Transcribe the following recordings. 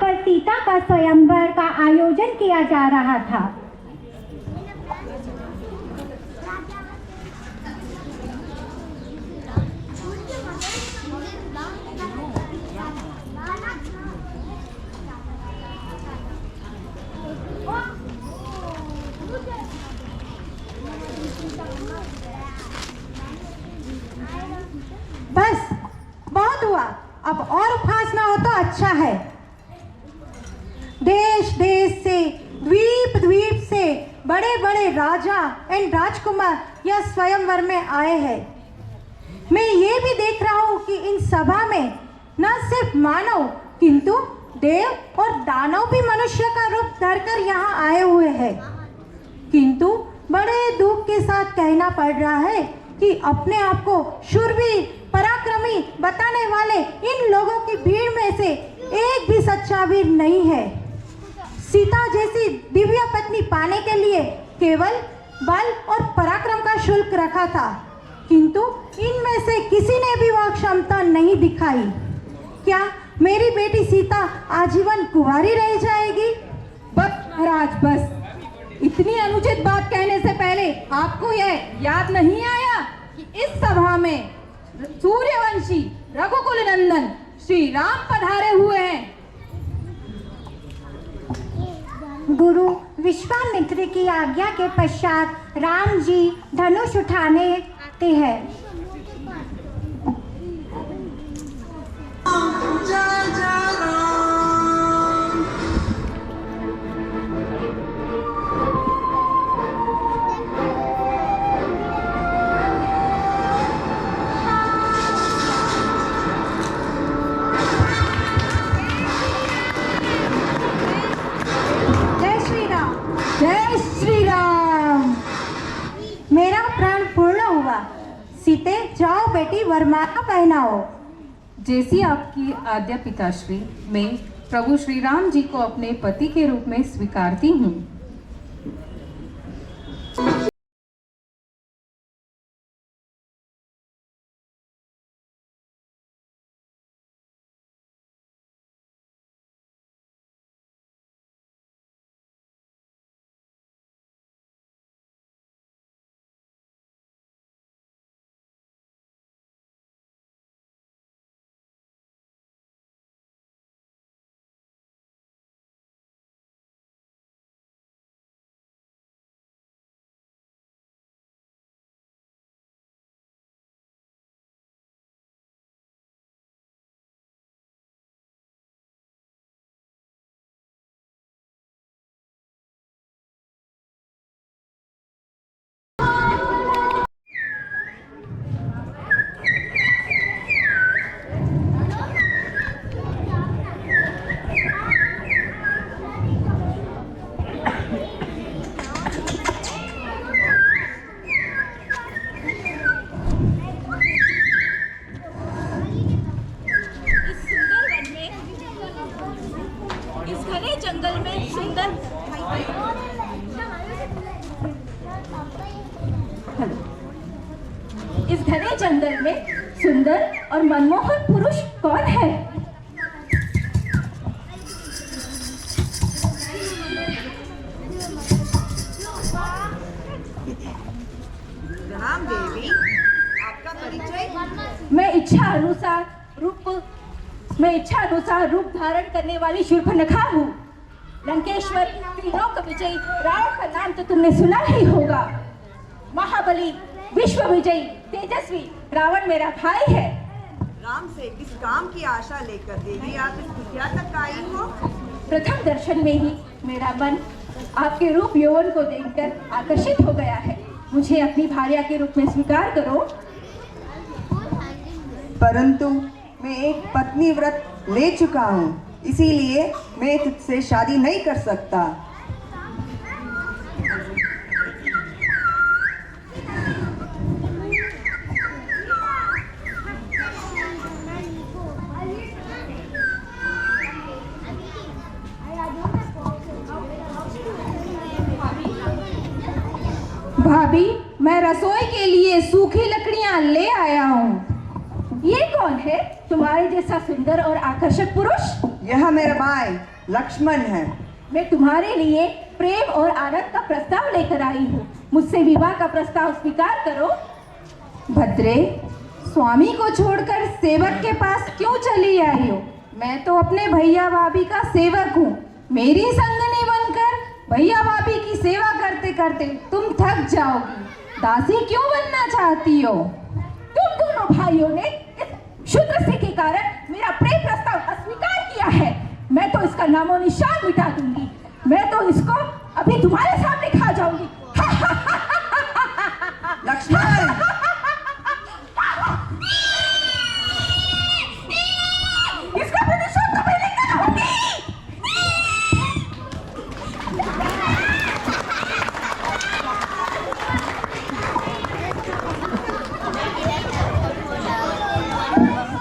पर सीता का स्वयंवर का आयोजन किया जा रहा था। बस बहुत हुआ, अब और उपहास ना हो तो अच्छा है। देश देश से, द्वीप द्वीप से बड़े बड़े राजा एंड राजकुमार यह स्वयंवर में आए हैं। मैं ये भी देख रहा हूँ कि इन सभा में न सिर्फ मानव किंतु देव और दानव भी मनुष्य का रूप धरकर यहाँ आए हुए हैं। किंतु बड़े दुख के साथ कहना पड़ रहा है कि अपने आप को शूरवीर पराक्रमी बताने वाले इन लोगों की भीड़ में से एक भी सच्चा वीर नहीं है। सीता जैसी दिव्य पत्नी पाने के लिए केवल बल और पराक्रम का शुल्क रखा था, किंतु इनमें से किसी ने भी वह क्षमता नहीं दिखाई। क्या मेरी बेटी सीता आजीवन कुंवारी रह जाएगी? बस महाराज बस, इतनी अनुचित बात कहने से पहले आपको यह याद नहीं आया कि इस सभा में सूर्यवंशी रघुकुल नंदन श्री राम पधारे हुए हैं। गुरु विश्वामित्र की आज्ञा के पश्चात राम जी धनुष उठाने आते हैं। जय श्री राम। मेरा प्राण पूर्ण हुआ। सीते जाओ बेटी, वरमाला पहनाओ। जैसी आपकी आज्ञा पिताश्री, मैं प्रभु श्री राम जी को अपने पति के रूप में स्वीकारती हूँ। इस घने जंगल में सुंदर और मनमोहक पुरुष कौन है? राम देवी, आपका परिचय? मैं इच्छा अनुसार रूप धारण करने वाली शूर्पणखा हूँ। लंकेश्वर त्रिलोक विजयी रावण का नाम तो तुमने सुना ही होगा। महाबली, विश्व विजयी, तेजस्वी रावण मेरा भाई है। राम से किस काम की आशा लेकर देवी आप इस कुटिया तक आई हो? प्रथम दर्शन में ही मेरा मन आपके रूप यौवन को देखकर आकर्षित हो गया है। मुझे अपनी भार्या के रूप में स्वीकार करो। परंतु मैं एक पत्नी व्रत ले चुका हूँ, इसीलिए मैं तुझसे शादी नहीं कर सकता। भाभी, मैं रसोई के लिए सूखी लकड़ियां ले आया हूँ। ये कौन है तुम्हारे जैसा सुंदर और आकर्षक पुरुष? यह मेरा भाई लक्ष्मण है। मैं तुम्हारे लिए प्रेम और आनंद का प्रस्ताव लेकर आई हूँ। मुझसे विवाह का प्रस्ताव स्वीकार करो। भद्रे, स्वामी को छोड़कर सेवक के पास क्यों चली आई हो? मैं तो अपने भैया भाभी का सेवक हूँ। मेरी संगनी बनकर भैया भाभी की सेवा करते करते तुम थक जाओगी। दासी क्यों बनना चाहती हो? तुम दोनों भाइयों ने इस शूद्र से के कारण मेरा प्रेम प्रस्ताव अस्वीकार किया है। मैं तो इसका नामो निशान मिटा दूंगी। मैं तो इसको अभी तुम्हारे सामने खा जाऊंगी। लक्ष्मण, इसका प्रतिशोध तो मैं लेकर आऊंगी।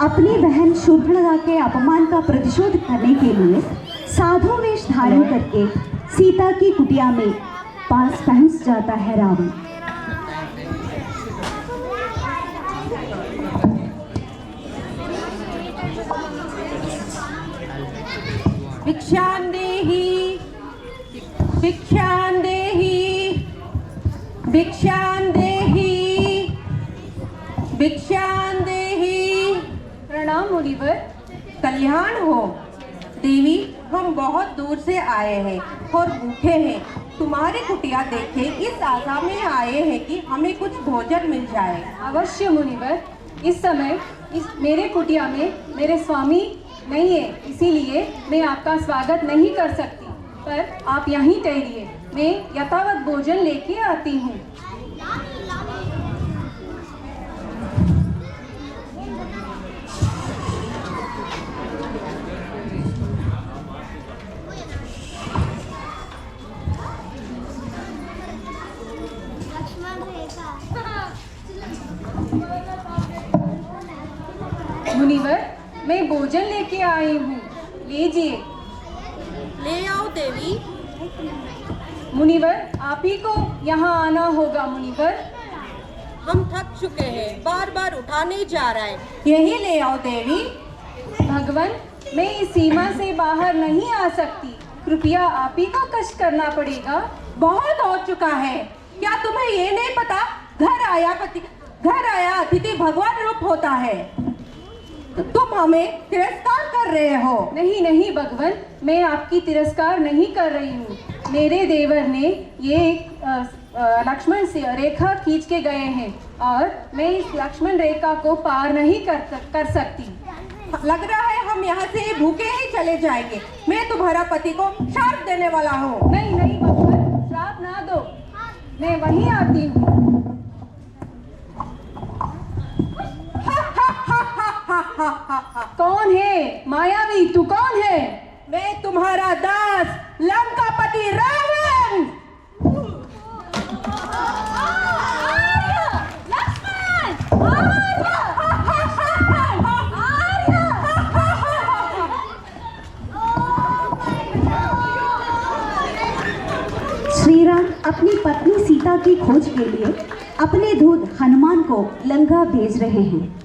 अपनी बहन शूर्पणखा के अपमान का प्रतिशोध करने के लिए साधु वेश धारण करके सीता की कुटिया में पास पहुंच जाता है रावण। भिक्षां देहि, भिक्षां देहि, भिक्षां देहि, भिक्षां देहि। प्रणाम मुनिवर। कल्याण हो देवी। हम बहुत दूर से आए हैं और भूखे हैं। तुम्हारी कुटिया देखे इस आशा में आए हैं कि हमें कुछ भोजन मिल जाए। अवश्य मुनिवर। इस समय इस मेरे कुटिया में मेरे स्वामी नहीं है, इसीलिए मैं आपका स्वागत नहीं कर सकती। पर आप यहीं ठहरिए, मैं यथावत भोजन लेके आती हूँ। मुनिवर, मैं भोजन लेके आई हूँ, लीजिए। ले आओ देवी। मुनिवर, आप ही को यहाँ आना होगा। मुनिवर, हम थक चुके हैं, बार बार उठा नहीं जा रहा है। यही ले आओ देवी। भगवान, मैं इस सीमा से बाहर नहीं आ सकती। कृपया आप ही को कष्ट करना पड़ेगा। बहुत हो चुका है। क्या तुम्हें ये नहीं पता, घर आया अतिथि भगवान रूप होता है। तुम हमें तिरस्कार कर रहे हो। नहीं नहीं भगवान, मैं आपकी तिरस्कार नहीं कर रही हूँ। मेरे देवर ने ये लक्ष्मण से रेखा खींच के गए हैं और मैं इस लक्ष्मण रेखा को पार नहीं कर सकती। लग रहा है हम यहाँ से भूखे ही चले जाएंगे। मैं तुम्हारा पति को श्राप देने वाला हूँ। नहीं नहीं भगवान, श्राप ना दो, मैं वहीं आती हूँ। कौन है मायावी, तू कौन है? मैं तुम्हारा दास लंकापति रावण। श्री राम अपनी पत्नी सीता की खोज के लिए अपने दूत हनुमान को लंका भेज रहे हैं।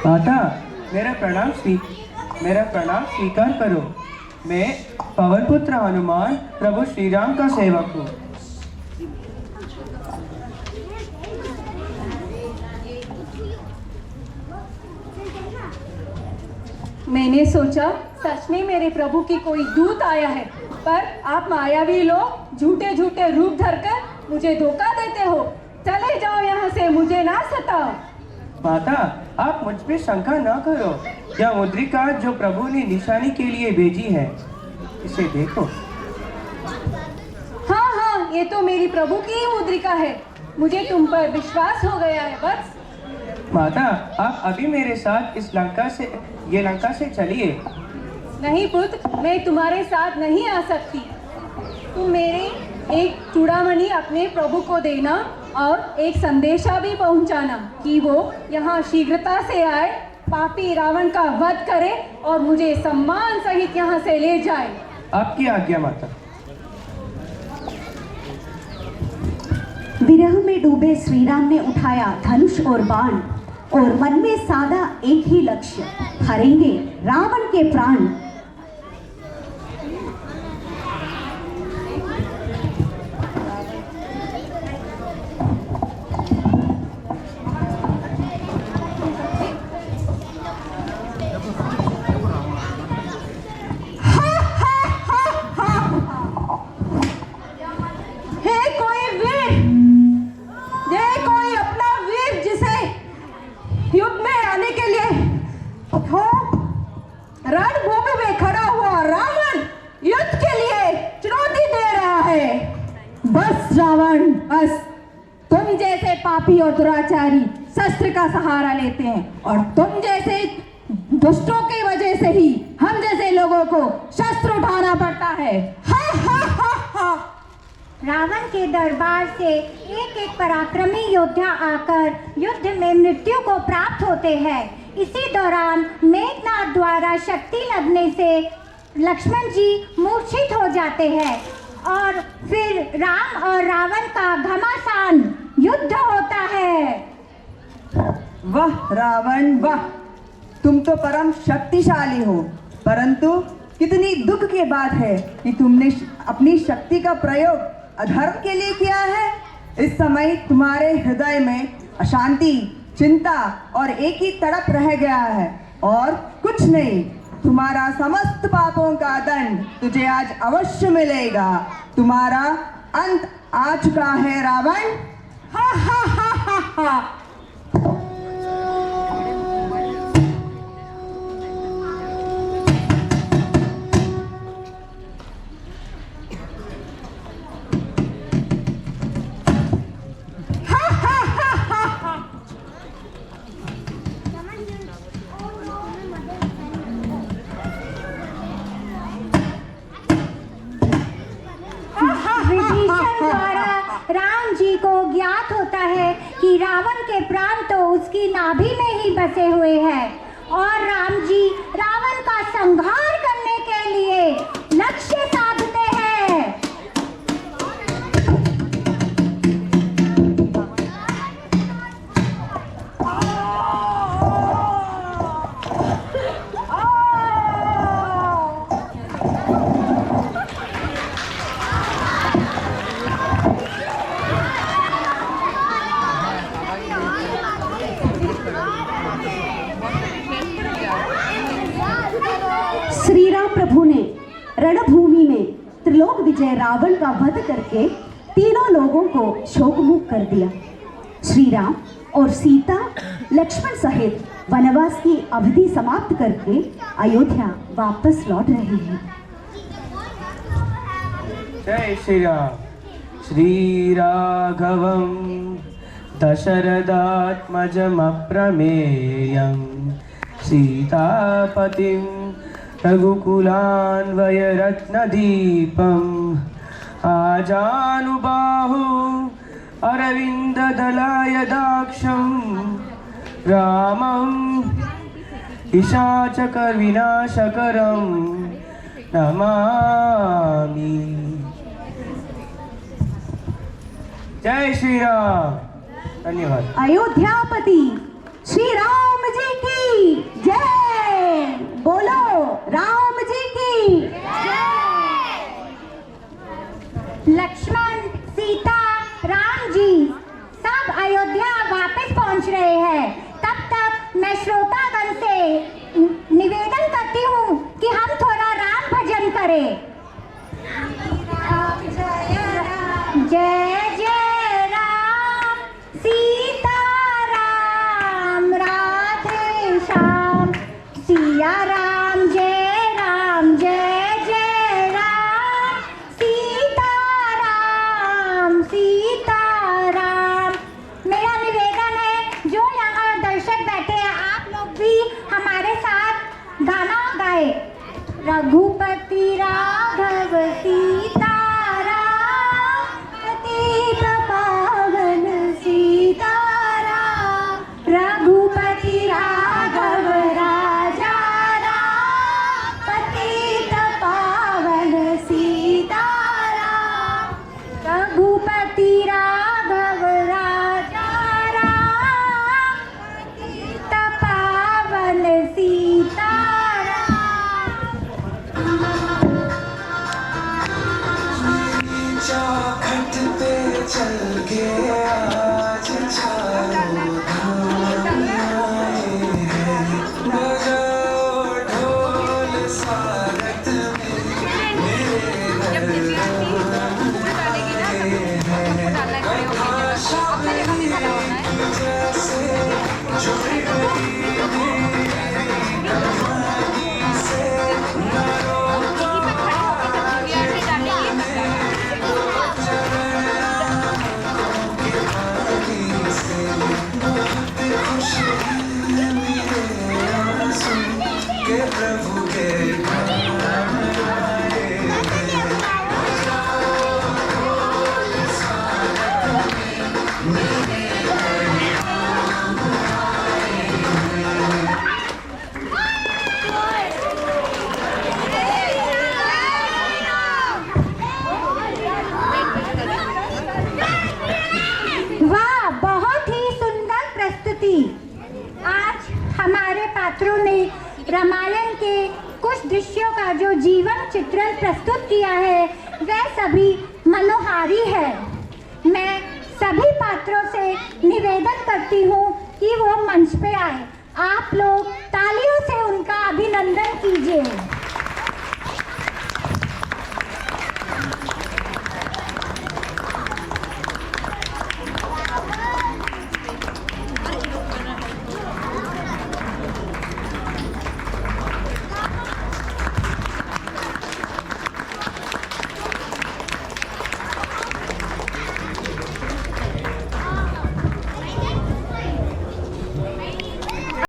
माता, मेरा प्रणाम स्वीकार करो। मैं पवन पुत्र हनुमान प्रभु श्री राम का सेवक हूँ। मैंने सोचा सच में मेरे प्रभु की कोई दूत आया है, पर आप मायावी लोग झूठे झूठे रूप धरकर मुझे धोखा देते हो। चले जाओ यहाँ से, मुझे ना सताओ। माता, आप मुझ पे शंका न करो। यह मुद्रिका जो प्रभु ने निशानी के लिए भेजी है, इसे देखो। हाँ हाँ, ये तो मेरी प्रभु की ही मुद्रिका है। मुझे तुम पर विश्वास हो गया है बस। माता, आप अभी मेरे साथ इस लंका से चलिए। नहीं पुत्र, मैं तुम्हारे साथ नहीं आ सकती। तुम मेरे एक चूड़ामणि अपने प्रभु को देना और एक संदेशा भी पहुंचाना कि वो यहाँ शीघ्रता से आए, पापी रावण का वध करे और मुझे सम्मान सहित यहाँ से ले जाए। आपकी आज्ञा माता। विरह में डूबे श्री राम ने उठाया धनुष और बाण और मन में साधा एक ही लक्ष्य, हरेंगे रावण के प्राण। रणभूमि में खड़ा हुआ रावण युद्ध के लिए चुनौती दे रहा है। बस रावण बस, तुम जैसे पापी और दुराचारी शस्त्र का सहारा लेते हैं और तुम जैसे दुष्टों की वजह से ही हम जैसे लोगों को शस्त्र उठाना पड़ता है। हा हा हा हा। रावण के दरबार से एक एक पराक्रमी योद्धा आकर युद्ध में मृत्यु को प्राप्त होते हैं। इसी दौरान मेघनाद द्वारा शक्ति लगने से लक्ष्मण जी मूर्छित हो जाते हैं और फिर राम और रावण का घमासान युद्ध होता है। वाह रावण वाह, तुम तो परम शक्तिशाली हो, परंतु कितनी दुख की बात है कि तुमने अपनी शक्ति का प्रयोग अधर्म के लिए किया है। इस समय तुम्हारे हृदय में अशांति, चिंता और एक ही तड़प रह गया है और कुछ नहीं। तुम्हारा समस्त पापों का दंड तुझे आज अवश्य मिलेगा। तुम्हारा अंत आ चुका है रावण। हा हा हा हा हा। राम जी को ज्ञात होता है कि रावण के प्राण तो उसकी नाभि में ही बसे हुए हैं और राम जी रावण का संहार करने के लिए लक्ष्य साधते हैं। श्री राम प्रभु ने रणभूमि में त्रिलोक विजय रावण का वध करके तीनों लोगों को शोकमुख कर दिया। श्री राम और सीता लक्ष्मण सहित वनवास की अवधि समाप्त करके अयोध्या वापस लौट रहे हैं। जय श्री राम। श्री राघवं दशरथात्मजम् अप्रमेयं सीतापतिं रघुकुलान्वयरत्नदीपम् आजानुबाहु अरविन्ददलायदाक्षं रामं पिशाचकविनाशकरं नमामि। जय श्री राम। धन्यवाद। अयोध्यापति श्री राम जी की जय। बोलो राम जी की लक्ष्मण, सीता, राम जी सब अयोध्या वापस पहुंच रहे हैं। तब तक मैं श्रोतागण से निवेदन करती हूँ कि हम थोड़ा राम भजन करें। जय जय राम सीता राम राधे श्याम सिया राम जय राम जय जय राम सीता राम। मेरा निवेदन है, जो यहाँ दर्शक बैठे हैं आप लोग भी हमारे साथ गाना गाए। वाह, बहुत ही सुंदर प्रस्तुति। आज हमारे पात्रों ने रामायण के कुछ दृश्यों का जो जीवन चित्रण प्रस्तुत किया है वह सभी मनोहारी है। मैं सभी पात्रों से निवेदन करती हूँ कि वो मंच पे आए। आप लोग तालियों से उनका अभिनंदन कीजिए।